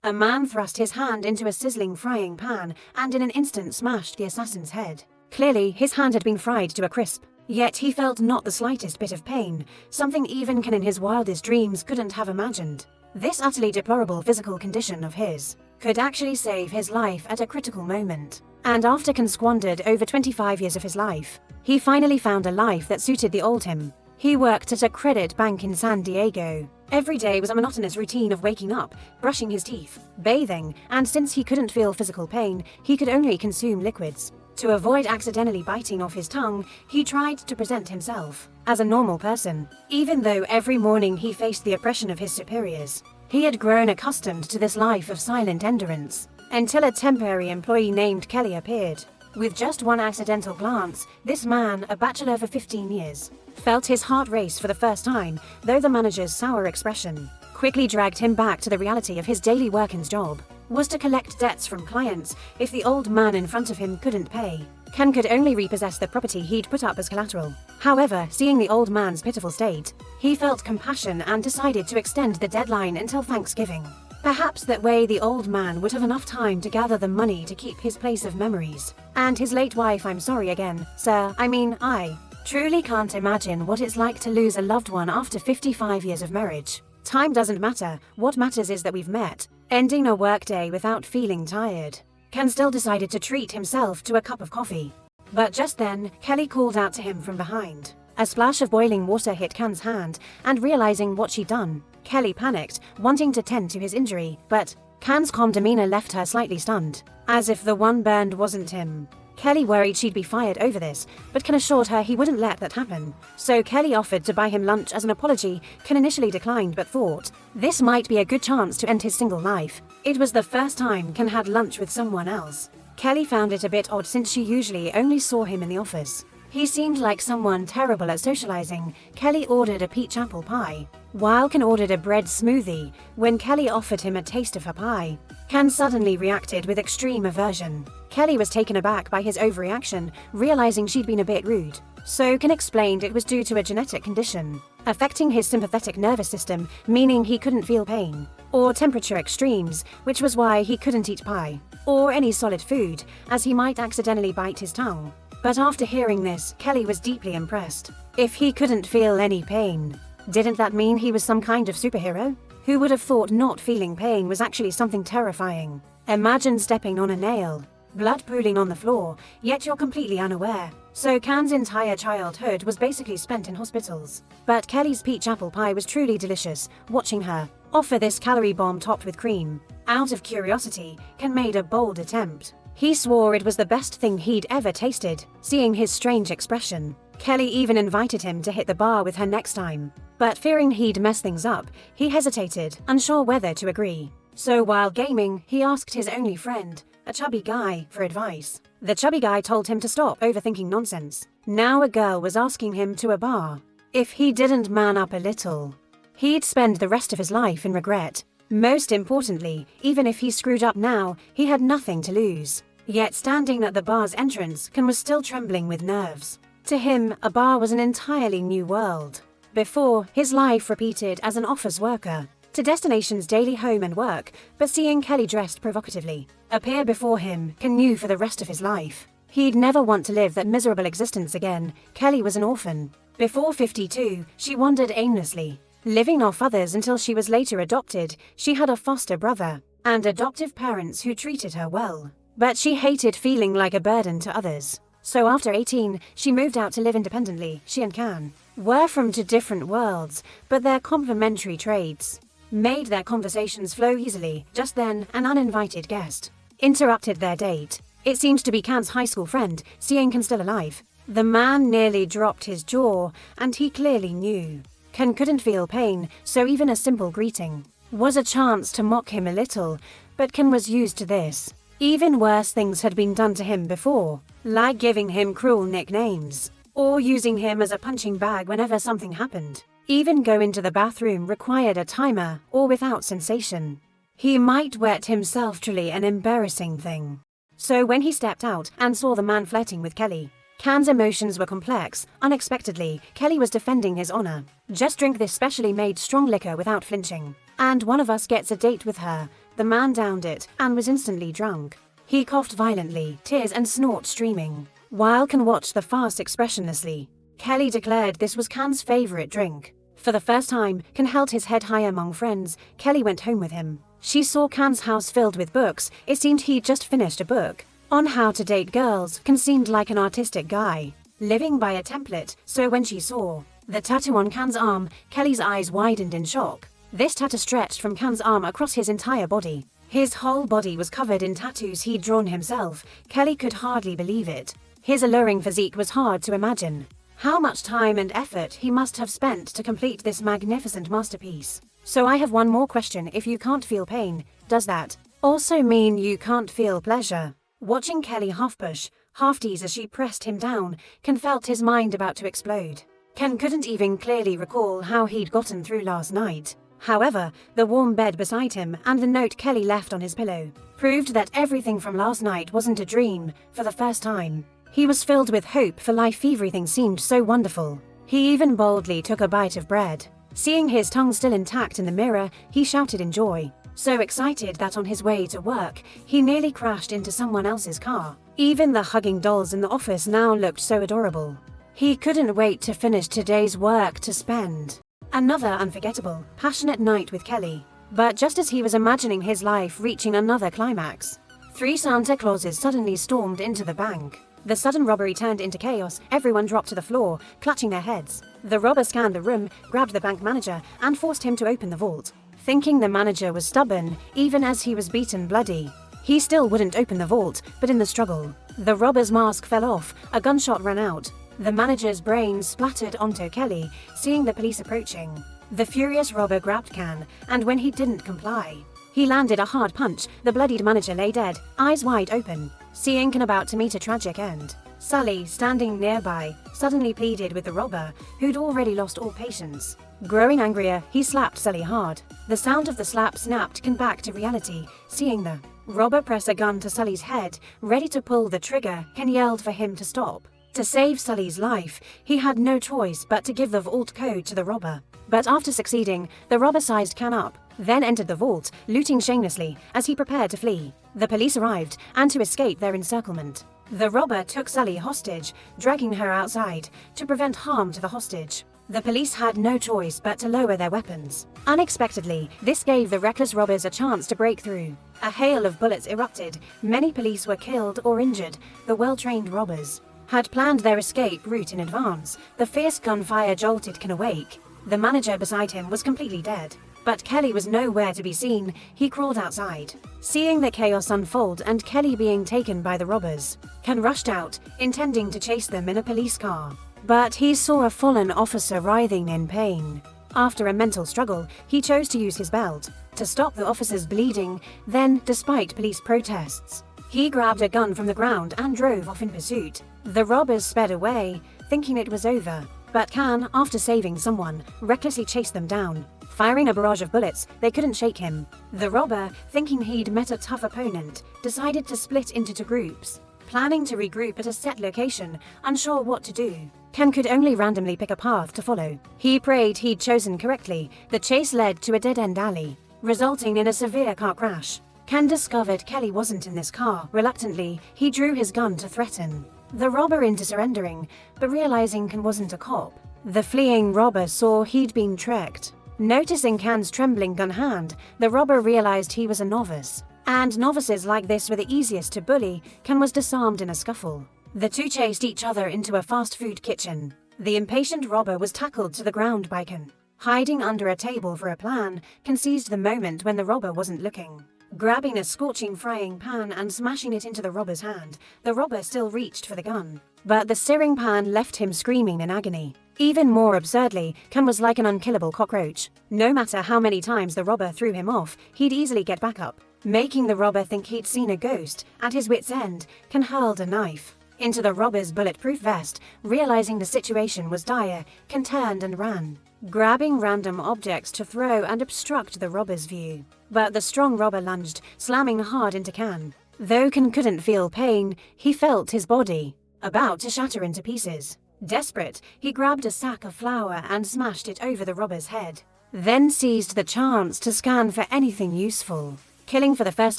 A man thrust his hand into a sizzling frying pan and in an instant smashed the assassin's head. Clearly, his hand had been fried to a crisp. Yet he felt not the slightest bit of pain, something even Ken in his wildest dreams couldn't have imagined. This utterly deplorable physical condition of his could actually save his life at a critical moment. And after Ken squandered over 25 years of his life, he finally found a life that suited the old him. He worked at a credit bank in San Diego. Every day was a monotonous routine of waking up, brushing his teeth, bathing, and since he couldn't feel physical pain, he could only consume liquids. To avoid accidentally biting off his tongue, he tried to present himself as a normal person. Even though every morning he faced the oppression of his superiors, he had grown accustomed to this life of silent endurance, until a temporary employee named Kelly appeared. With just one accidental glance, this man, a bachelor for 15 years, felt his heart race for the first time, though the manager's sour expression quickly dragged him back to the reality of his daily work and job was to collect debts from clients if the old man in front of him couldn't pay. Ken could only repossess the property he'd put up as collateral. However, seeing the old man's pitiful state, he felt compassion and decided to extend the deadline until Thanksgiving. Perhaps that way the old man would have enough time to gather the money to keep his place of memories. And his late wife, I'm sorry again, sir, I truly can't imagine what it's like to lose a loved one after 55 years of marriage. Time doesn't matter, what matters is that we've met. Ending a workday without feeling tired. Ken still decided to treat himself to a cup of coffee. But just then, Kelly called out to him from behind. A splash of boiling water hit Ken's hand, and realizing what she'd done, Kelly panicked, wanting to tend to his injury, but Ken's calm demeanor left her slightly stunned, as if the one burned wasn't him. Kelly worried she'd be fired over this, but Ken assured her he wouldn't let that happen. So Kelly offered to buy him lunch as an apology. Ken initially declined but thought this might be a good chance to end his single life. It was the first time Ken had lunch with someone else. Kelly found it a bit odd since she usually only saw him in the office. He seemed like someone terrible at socializing. Kelly ordered a peach apple pie, while Ken ordered a bread smoothie. When Kelly offered him a taste of her pie, Ken suddenly reacted with extreme aversion. Kelly was taken aback by his overreaction, realizing she'd been a bit rude. So Ken explained it was due to a genetic condition affecting his sympathetic nervous system, meaning he couldn't feel pain or temperature extremes, which was why he couldn't eat pie or any solid food, as he might accidentally bite his tongue. But after hearing this, Kelly was deeply impressed. If he couldn't feel any pain, didn't that mean he was some kind of superhero? Who would have thought not feeling pain was actually something terrifying? Imagine stepping on a nail, blood pooling on the floor, yet you're completely unaware. So Ken's entire childhood was basically spent in hospitals. But Kelly's peach apple pie was truly delicious. Watching her offer this calorie bomb topped with cream, out of curiosity, Ken made a bold attempt. He swore it was the best thing he'd ever tasted. Seeing his strange expression, Kelly even invited him to hit the bar with her next time. But fearing he'd mess things up, he hesitated, unsure whether to agree. So while gaming, he asked his only friend, a chubby guy, for advice. The chubby guy told him to stop overthinking nonsense. Now a girl was asking him to a bar. If he didn't man up a little, he'd spend the rest of his life in regret. Most importantly, even if he screwed up now, he had nothing to lose. Yet standing at the bar's entrance, Ken was still trembling with nerves. To him, a bar was an entirely new world. Before, his life repeated as an office worker to Destination's daily home and work, but seeing Kelly dressed provocatively appear before him, Ken knew for the rest of his life he'd never want to live that miserable existence again. Kelly was an orphan. Before 52, she wandered aimlessly, living off others until she was later adopted. She had a foster brother and adoptive parents who treated her well, but she hated feeling like a burden to others. So after 18, she moved out to live independently. She and Ken were from two different worlds, but their complementary traits made their conversations flow easily. Just then, an uninvited guest interrupted their date. It seemed to be Ken's high school friend. Seeing Ken still alive, the man nearly dropped his jaw, and he clearly knew Ken couldn't feel pain, so even a simple greeting was a chance to mock him a little. But Ken was used to this. Even worse things had been done to him before, like giving him cruel nicknames or using him as a punching bag whenever something happened. Even going to the bathroom required a timer or without sensation, he might wet himself. Truly an embarrassing thing. So when he stepped out and saw the man flirting with Kelly, Ken's emotions were complex. Unexpectedly, Kelly was defending his honor. Just drink this specially made strong liquor without flinching, and one of us gets a date with her. The man downed it and was instantly drunk. He coughed violently, tears and snot streaming, while Can watched the farce expressionlessly. Kelly declared this was Can's favorite drink. For the first time, Can held his head high among friends. Kelly went home with him. She saw Can's house filled with books. It seemed he'd just finished a book on how to date girls. Can seemed like an artistic guy, living by a template, so when she saw the tattoo on Can's arm, Kelly's eyes widened in shock. This tattoo stretched from Can's arm across his entire body. His whole body was covered in tattoos he'd drawn himself. Kelly could hardly believe it. His alluring physique was hard to imagine. How much time and effort he must have spent to complete this magnificent masterpiece. So I have one more question. If you can't feel pain, does that also mean you can't feel pleasure? Watching Kelly half push, half tease as she pressed him down, Can felt his mind about to explode. Ken couldn't even clearly recall how he'd gotten through last night. However, the warm bed beside him and the note Kelly left on his pillow proved that everything from last night wasn't a dream. For the first time, he was filled with hope for life. Everything seemed so wonderful. He even boldly took a bite of bread. Seeing his tongue still intact in the mirror, he shouted in joy, so excited that on his way to work, he nearly crashed into someone else's car. Even the hugging dolls in the office now looked so adorable. He couldn't wait to finish today's work to spend another unforgettable, passionate night with Kelly. But just as he was imagining his life reaching another climax, 3 Santa Clauses suddenly stormed into the bank. The sudden robbery turned into chaos. Everyone dropped to the floor, clutching their heads. The robber scanned the room, grabbed the bank manager, and forced him to open the vault. Thinking the manager was stubborn, even as he was beaten bloody, he still wouldn't open the vault. But in the struggle, the robber's mask fell off, a gunshot rang out. The manager's brains splattered onto Kelly. Seeing the police approaching, the furious robber grabbed Can, and when he didn't comply, he landed a hard punch. The bloodied manager lay dead, eyes wide open. Seeing Can about to meet a tragic end, Sully, standing nearby, suddenly pleaded with the robber, who'd already lost all patience. Growing angrier, he slapped Sully hard. The sound of the slap snapped Can back to reality. Seeing the robber press a gun to Sully's head, ready to pull the trigger, Can yelled for him to stop. To save Sully's life, he had no choice but to give the vault code to the robber. But after succeeding, the robber sized Can up, then entered the vault, looting shamelessly as he prepared to flee. The police arrived, and to escape their encirclement, the robber took Sully hostage, dragging her outside to prevent harm to the hostage. The police had no choice but to lower their weapons. Unexpectedly, this gave the reckless robbers a chance to break through. A hail of bullets erupted. Many police were killed or injured. The well-trained robbers had planned their escape route in advance. The fierce gunfire jolted Can awake. The manager beside him was completely dead. But Kelly was nowhere to be seen. He crawled outside. Seeing the chaos unfold and Kelly being taken by the robbers, Can rushed out, intending to chase them in a police car. But he saw a fallen officer writhing in pain. After a mental struggle, he chose to use his belt to stop the officer's bleeding. Then, despite police protests, he grabbed a gun from the ground and drove off in pursuit. The robbers sped away, thinking it was over. But Can, after saving someone, recklessly chased them down. Firing a barrage of bullets, they couldn't shake him. The robber, thinking he'd met a tough opponent, decided to split into 2 groups, planning to regroup at a set location, unsure what to do. Can could only randomly pick a path to follow. He prayed he'd chosen correctly. The chase led to a dead-end alley, resulting in a severe car crash. Can discovered Kelly wasn't in this car. Reluctantly, he drew his gun to threaten the robber into surrendering, but realizing Can wasn't a cop, the fleeing robber saw he'd been tricked. Noticing Can's trembling gun hand, the robber realized he was a novice, and novices like this were the easiest to bully. Can was disarmed in a scuffle. The 2 chased each other into a fast food kitchen. The impatient robber was tackled to the ground by Can. Hiding under a table for a plan, Can seized the moment when the robber wasn't looking. Grabbing a scorching frying pan and smashing it into the robber's hand, the robber still reached for the gun. But the searing pan left him screaming in agony. Even more absurdly, Can was like an unkillable cockroach. No matter how many times the robber threw him off, he'd easily get back up, making the robber think he'd seen a ghost. At his wit's end, Can hurled a knife into the robber's bulletproof vest. Realizing the situation was dire, Can turned and ran, grabbing random objects to throw and obstruct the robber's view. But the strong robber lunged, slamming hard into Can. Though Can couldn't feel pain, he felt his body about to shatter into pieces. Desperate, he grabbed a sack of flour and smashed it over the robber's head, then seized the chance to scan for anything useful. Killing for the first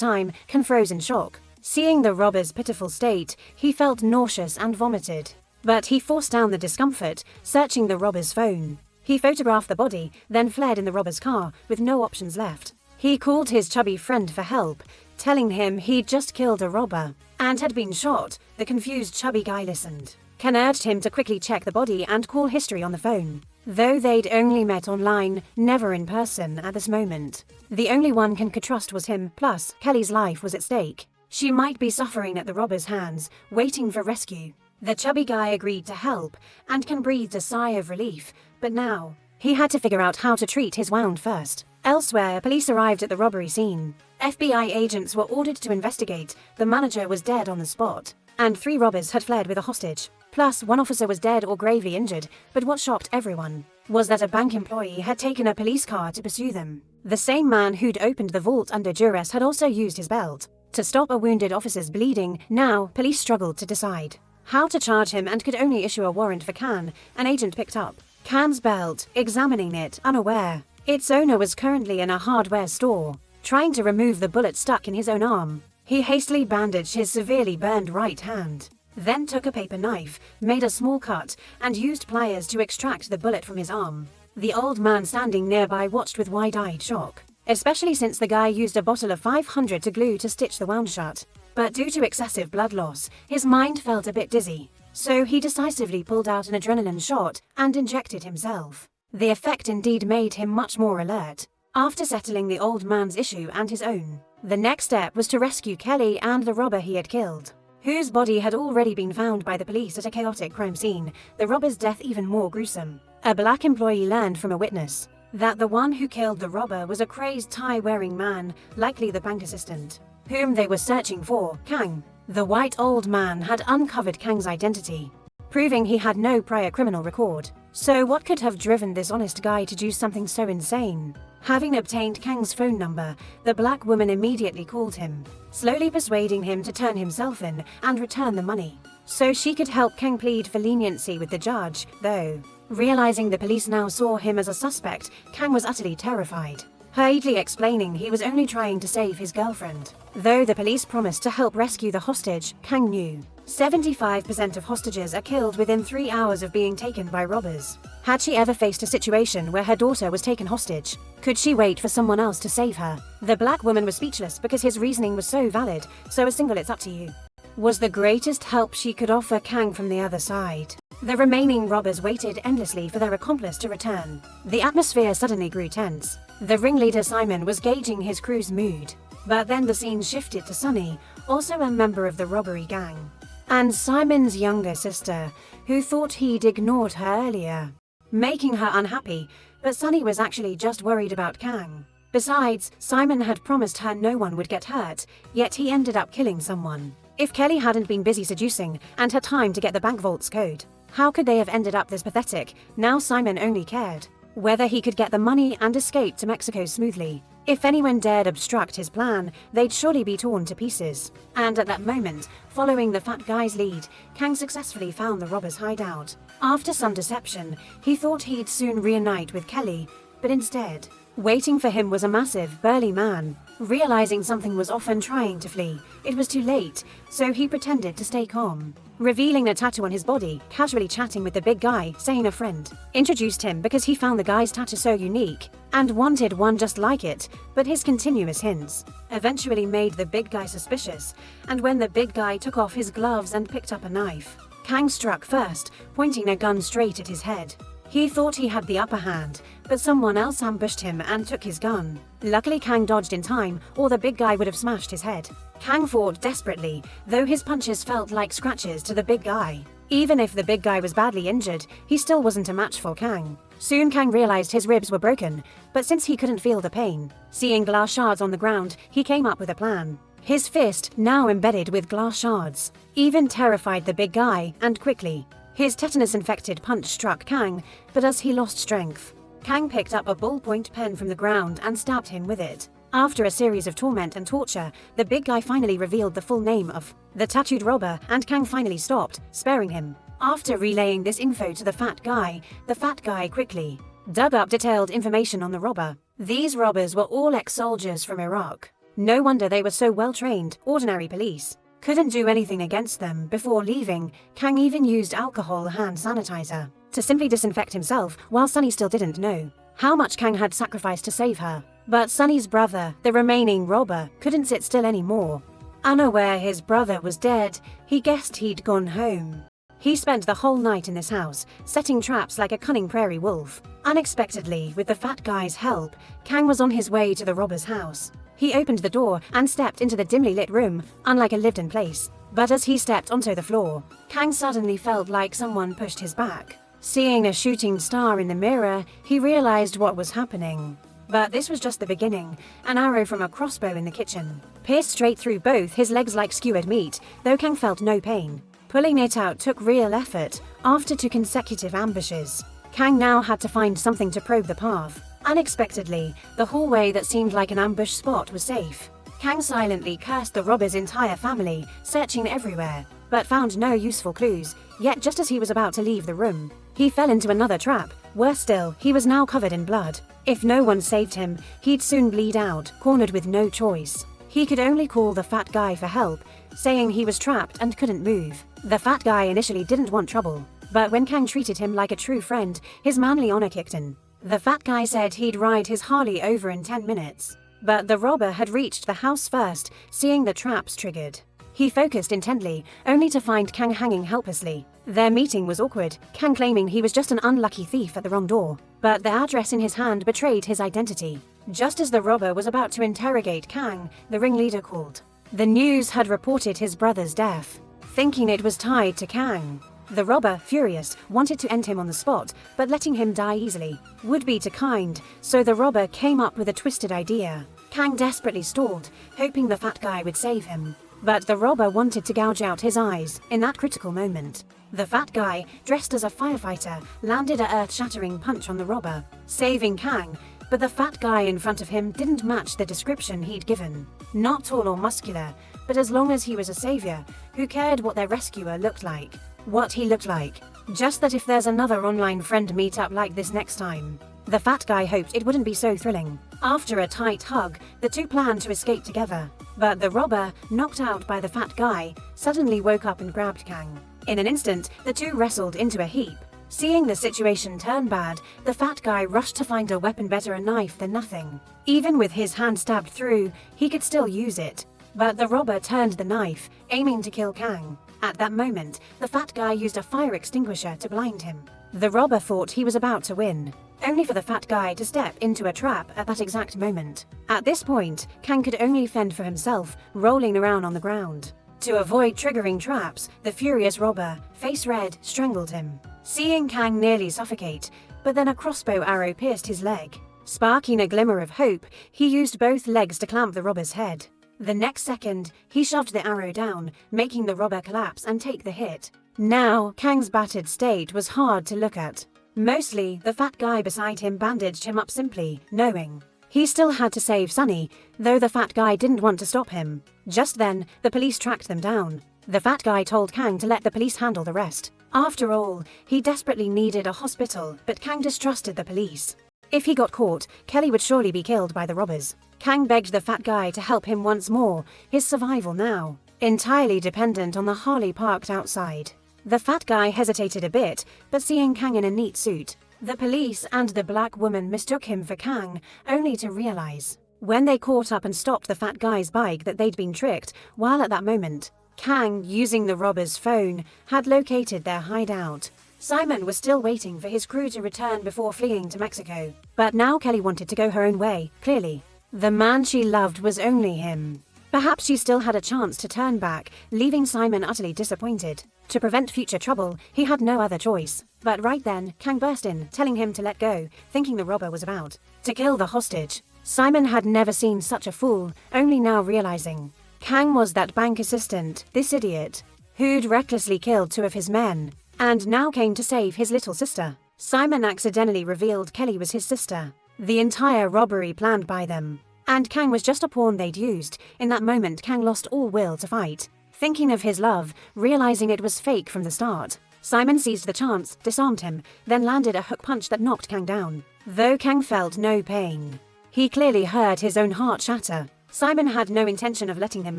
time, Kang froze in shock. Seeing the robber's pitiful state, he felt nauseous and vomited. But he forced down the discomfort, searching the robber's phone. He photographed the body, then fled in the robber's car, with no options left. He called his chubby friend for help, telling him he'd just killed a robber and had been shot. The confused chubby guy listened. Ken urged him to quickly check the body and call history on the phone. Though they'd only met online, never in person at this moment. The only one Ken could trust was him, plus Kelly's life was at stake. She might be suffering at the robber's hands, waiting for rescue. The chubby guy agreed to help, and Ken breathed a sigh of relief, but now he had to figure out how to treat his wound first. Elsewhere, police arrived at the robbery scene. FBI agents were ordered to investigate. The manager was dead on the spot, and 3 robbers had fled with a hostage. Plus, 1 officer was dead or gravely injured, but what shocked everyone was that a bank employee had taken a police car to pursue them. The same man who'd opened the vault under duress had also used his belt to stop a wounded officer's bleeding. Now, police struggled to decide how to charge him and could only issue a warrant for Khan. An agent picked up Khan's belt, examining it, unaware its owner was currently in a hardware store, trying to remove the bullet stuck in his own arm. He hastily bandaged his severely burned right hand, then took a paper knife, made a small cut, and used pliers to extract the bullet from his arm. The old man standing nearby watched with wide-eyed shock, especially since the guy used a bottle of 500 to glue to stitch the wound shut. But due to excessive blood loss, his mind felt a bit dizzy, so he decisively pulled out an adrenaline shot and injected himself. The effect indeed made him much more alert. After settling the old man's issue and his own, the next step was to rescue Kelly and the robber he had killed, whose body had already been found by the police at a chaotic crime scene, the robber's death even more gruesome. A black employee learned from a witness that the one who killed the robber was a crazed tie-wearing man, likely the bank assistant, whom they were searching for, Kang. The white old man had uncovered Kang's identity, proving he had no prior criminal record. So what could have driven this honest guy to do something so insane? Having obtained Kang's phone number, the black woman immediately called him, slowly persuading him to turn himself in and return the money, so she could help Kang plead for leniency with the judge. Though, realizing the police now saw him as a suspect, Kang was utterly terrified, hurriedly explaining he was only trying to save his girlfriend. Though the police promised to help rescue the hostage, Kang knew 75% of hostages are killed within 3 hours of being taken by robbers. Had she ever faced a situation where her daughter was taken hostage? Could she wait for someone else to save her? The black woman was speechless because his reasoning was so valid, so a single "it's up to you" was the greatest help she could offer Kang from the other side. The remaining robbers waited endlessly for their accomplice to return. The atmosphere suddenly grew tense. The ringleader Simon was gauging his crew's mood. But then the scene shifted to Sunny, also a member of the robbery gang, and Simon's younger sister, who thought he'd ignored her earlier, making her unhappy, but Sunny was actually just worried about Kang. Besides, Simon had promised her no one would get hurt, yet he ended up killing someone. If Kelly hadn't been busy seducing and had time to get the bank vault's code, how could they have ended up this pathetic? Now Simon only cared whether he could get the money and escape to Mexico smoothly. If anyone dared obstruct his plan, they'd surely be torn to pieces. And at that moment, following the fat guy's lead, Kang successfully found the robber's hideout. After some deception, he thought he'd soon reunite with Kelly, but instead, waiting for him was a massive, burly man. Realizing something was off and trying to flee, it was too late, so he pretended to stay calm, revealing a tattoo on his body, casually chatting with the big guy, saying a friend introduced him because he found the guy's tattoo so unique and wanted one just like it, but his continuous hints eventually made the big guy suspicious, and when the big guy took off his gloves and picked up a knife, Kang struck first, pointing a gun straight at his head. He thought he had the upper hand, but someone else ambushed him and took his gun. Luckily Kang dodged in time, or the big guy would have smashed his head. Kang fought desperately, though his punches felt like scratches to the big guy. Even if the big guy was badly injured, he still wasn't a match for Kang. Soon Kang realized his ribs were broken, but since he couldn't feel the pain, seeing glass shards on the ground, he came up with a plan. His fist, now embedded with glass shards, even terrified the big guy, and quickly, his tetanus-infected punch struck Kang, but as he lost strength, Kang picked up a ballpoint pen from the ground and stabbed him with it. After a series of torment and torture, the big guy finally revealed the full name of the tattooed robber, and Kang finally stopped, sparing him. After relaying this info to the fat guy quickly dug up detailed information on the robber. These robbers were all ex-soldiers from Iraq, No wonder they were so well trained. Ordinary police couldn't do anything against them. Before leaving, Kang even used alcohol hand sanitizer to simply disinfect himself, while Sunny still didn't know how much Kang had sacrificed to save her. But Sunny's brother, the remaining robber, couldn't sit still anymore. Unaware his brother was dead, he guessed he'd gone home. He spent the whole night in this house, setting traps like a cunning prairie wolf. Unexpectedly, with the fat guy's help, Kang was on his way to the robber's house. He opened the door and stepped into the dimly lit room, unlike a lived-in place. But as he stepped onto the floor, Kang suddenly felt like someone pushed his back. Seeing a shooting star in the mirror, he realized what was happening. But this was just the beginning. An arrow from a crossbow in the kitchen pierced straight through both his legs like skewered meat, though Kang felt no pain. Pulling it out took real effort. After 2 consecutive ambushes, Kang now had to find something to probe the path. Unexpectedly, the hallway that seemed like an ambush spot was safe. Kang silently cursed the robber's entire family, searching everywhere, but found no useful clues. Yet just as he was about to leave the room, he fell into another trap. Worse still, he was now covered in blood. If no one saved him, he'd soon bleed out, cornered with no choice. He could only call the fat guy for help, saying he was trapped and couldn't move. The fat guy initially didn't want trouble, but when Kang treated him like a true friend, his manly honor kicked in. The fat guy said he'd ride his Harley over in 10 minutes. But the robber had reached the house first, seeing the traps triggered. He focused intently, only to find Kang hanging helplessly. Their meeting was awkward, Kang claiming he was just an unlucky thief at the wrong door. But the address in his hand betrayed his identity. Just as the robber was about to interrogate Kang, the ringleader called. The news had reported his brother's death, thinking it was tied to Kang. The robber, furious, wanted to end him on the spot, but letting him die easily would be too kind, so the robber came up with a twisted idea. Kang desperately stalled, hoping the fat guy would save him. But the robber wanted to gouge out his eyes. In that critical moment, the fat guy, dressed as a firefighter, landed a earth-shattering punch on the robber, saving Kang. But the fat guy in front of him didn't match the description he'd given. Not tall or muscular, but as long as he was a savior, who cared what their rescuer looked like? What he looked like. Just that if there's another online friend meetup like this next time, the fat guy hoped it wouldn't be so thrilling. After a tight hug, the two planned to escape together. But the robber, knocked out by the fat guy, suddenly woke up and grabbed Kang. In an instant, the two wrestled into a heap. Seeing the situation turn bad, the fat guy rushed to find a weapon, better a knife than nothing. Even with his hand stabbed through, he could still use it. But the robber turned the knife, aiming to kill Kang. At that moment, the fat guy used a fire extinguisher to blind him. The robber thought he was about to win, only for the fat guy to step into a trap at that exact moment. At this point, Kang could only fend for himself, rolling around on the ground. To avoid triggering traps, the furious robber, face red, strangled him. Seeing Kang nearly suffocate, but then a crossbow arrow pierced his leg. Sparking a glimmer of hope, he used both legs to clamp the robber's head. The next second, he shoved the arrow down, making the robber collapse and take the hit. Now, Kang's battered state was hard to look at. Mostly, the fat guy beside him bandaged him up simply, knowing he still had to save Sunny, though the fat guy didn't want to stop him. Just then, the police tracked them down. The fat guy told Kang to let the police handle the rest. After all, he desperately needed a hospital, but Kang distrusted the police. If he got caught, Kelly would surely be killed by the robbers. Kang begged the fat guy to help him once more, his survival now entirely dependent on the Harley parked outside. The fat guy hesitated a bit, but seeing Kang in a neat suit, the police and the black woman mistook him for Kang, only to realize, when they caught up and stopped the fat guy's bike, that they'd been tricked, while at that moment, Kang, using the robber's phone, had located their hideout. Simon was still waiting for his crew to return before fleeing to Mexico. But now Kelly wanted to go her own way, clearly. The man she loved was only him. Perhaps she still had a chance to turn back, leaving Simon utterly disappointed. To prevent future trouble, he had no other choice. But right then, Kang burst in, telling him to let go, thinking the robber was about to kill the hostage. Simon had never seen such a fool, only now realizing Kang was that bank assistant, this idiot, who'd recklessly killed 2 of his men, and now came to save his little sister. Simon accidentally revealed Kelly was his sister. The entire robbery planned by them. And Kang was just a pawn they'd used. In that moment, Kang lost all will to fight. Thinking of his love, realizing it was fake from the start, Simon seized the chance, disarmed him, then landed a hook punch that knocked Kang down. Though Kang felt no pain, he clearly heard his own heart shatter. Simon had no intention of letting him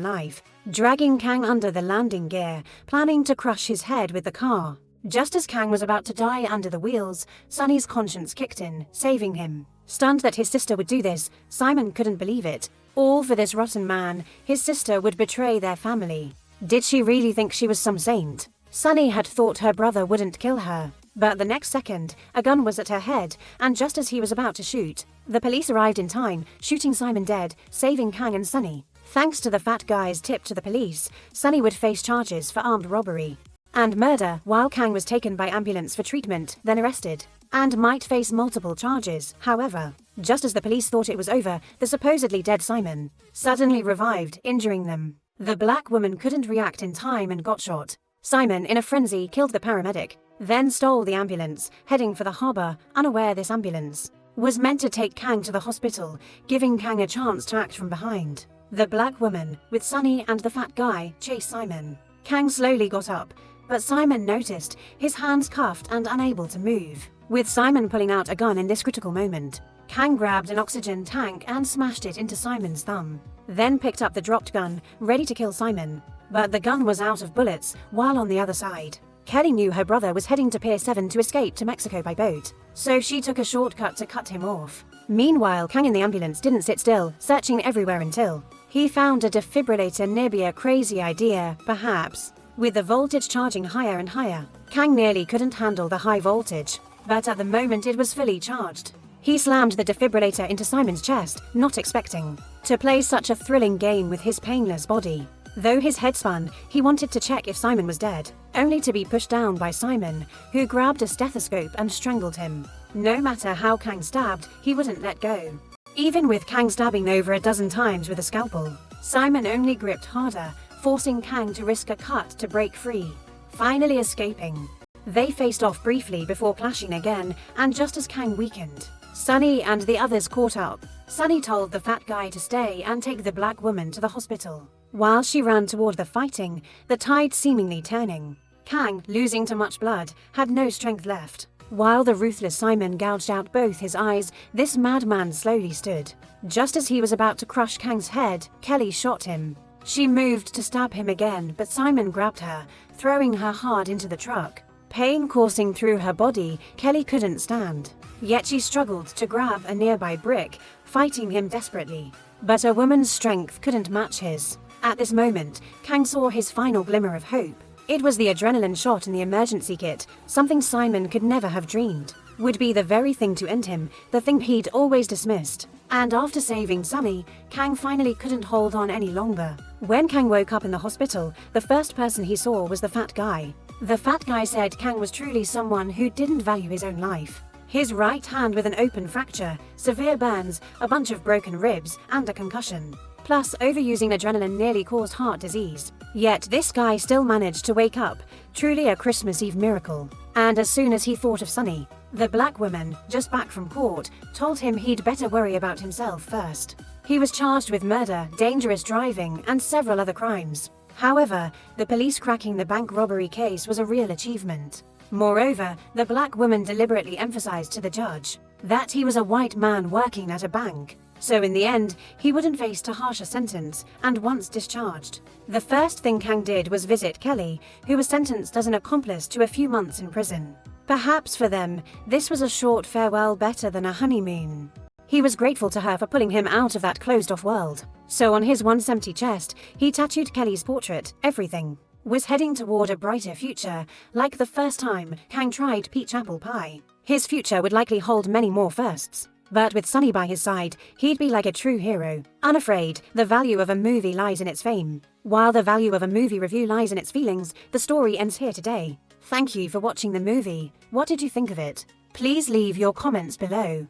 live, dragging Kang under the landing gear, planning to crush his head with the car. Just as Kang was about to die under the wheels, Sunny's conscience kicked in, saving him. Stunned that his sister would do this, Simon couldn't believe it. All for this rotten man, his sister would betray their family. Did she really think she was some saint? Sunny had thought her brother wouldn't kill her. But the next second, a gun was at her head, and just as he was about to shoot, the police arrived in time, shooting Simon dead, saving Kang and Sunny. Thanks to the fat guy's tip to the police, Sunny would face charges for armed robbery and murder, while Kang was taken by ambulance for treatment, then arrested, and might face multiple charges. However, just as the police thought it was over, the supposedly dead Simon suddenly revived, injuring them. The black woman couldn't react in time and got shot. Simon, in a frenzy, killed the paramedic, then stole the ambulance, heading for the harbor, unaware this ambulance was meant to take Kang to the hospital, giving Kang a chance to act from behind. The black woman, with Sunny and the fat guy, chased Simon. Kang slowly got up, but Simon noticed, his hands cuffed and unable to move. With Simon pulling out a gun in this critical moment, Kang grabbed an oxygen tank and smashed it into Simon's thumb, then picked up the dropped gun, ready to kill Simon. But the gun was out of bullets, while on the other side, Kelly knew her brother was heading to Pier 7 to escape to Mexico by boat, so she took a shortcut to cut him off. Meanwhile, Kang in the ambulance didn't sit still, searching everywhere until he found a defibrillator nearby. A crazy idea, perhaps. With the voltage charging higher and higher, Kang nearly couldn't handle the high voltage, but at the moment it was fully charged. He slammed the defibrillator into Simon's chest, not expecting to play such a thrilling game with his painless body. Though his head spun, he wanted to check if Simon was dead, only to be pushed down by Simon, who grabbed a stethoscope and strangled him. No matter how Kang stabbed, he wouldn't let go. Even with Kang stabbing over a dozen times with a scalpel, Simon only gripped harder, forcing Kang to risk a cut to break free. Finally escaping, they faced off briefly before clashing again, and just as Kang weakened, Sunny and the others caught up. Sunny told the fat guy to stay and take the black woman to the hospital. While she ran toward the fighting, the tide seemingly turning, Kang, losing too much blood, had no strength left. While the ruthless Simon gouged out both his eyes, this madman slowly stood. Just as he was about to crush Kang's head, Kelly shot him. She moved to stab him again, but Simon grabbed her, throwing her hard into the truck. Pain coursing through her body, Kelly couldn't stand. Yet she struggled to grab a nearby brick, fighting him desperately. But a woman's strength couldn't match his. At this moment, Kang saw his final glimmer of hope. It was the adrenaline shot in the emergency kit, something Simon could never have dreamed would be the very thing to end him, the thing he'd always dismissed. And after saving Sunny, Kang finally couldn't hold on any longer. When Kang woke up in the hospital, the first person he saw was the fat guy. The fat guy said Kang was truly someone who didn't value his own life. His right hand with an open fracture, severe burns, a bunch of broken ribs, and a concussion. Plus, overusing adrenaline nearly caused heart disease. Yet this guy still managed to wake up, truly a Christmas Eve miracle. And as soon as he thought of Sunny, the black woman, just back from court, told him he'd better worry about himself first. He was charged with murder, dangerous driving, and several other crimes. However, the police cracking the bank robbery case was a real achievement. Moreover, the black woman deliberately emphasized to the judge that he was a white man working at a bank. So in the end, he wouldn't face a harsher sentence, and once discharged, the first thing Kang did was visit Kelly, who was sentenced as an accomplice to a few months in prison. Perhaps for them, this was a short farewell better than a honeymoon. He was grateful to her for pulling him out of that closed-off world. So on his once empty chest, he tattooed Kelly's portrait. Everything was heading toward a brighter future, like the first time Kang tried peach apple pie. His future would likely hold many more firsts. But with Sunny by his side, he'd be like a true hero. Unafraid, the value of a movie lies in its fame. While the value of a movie review lies in its feelings, the story ends here today. Thank you for watching the movie. What did you think of it? Please leave your comments below.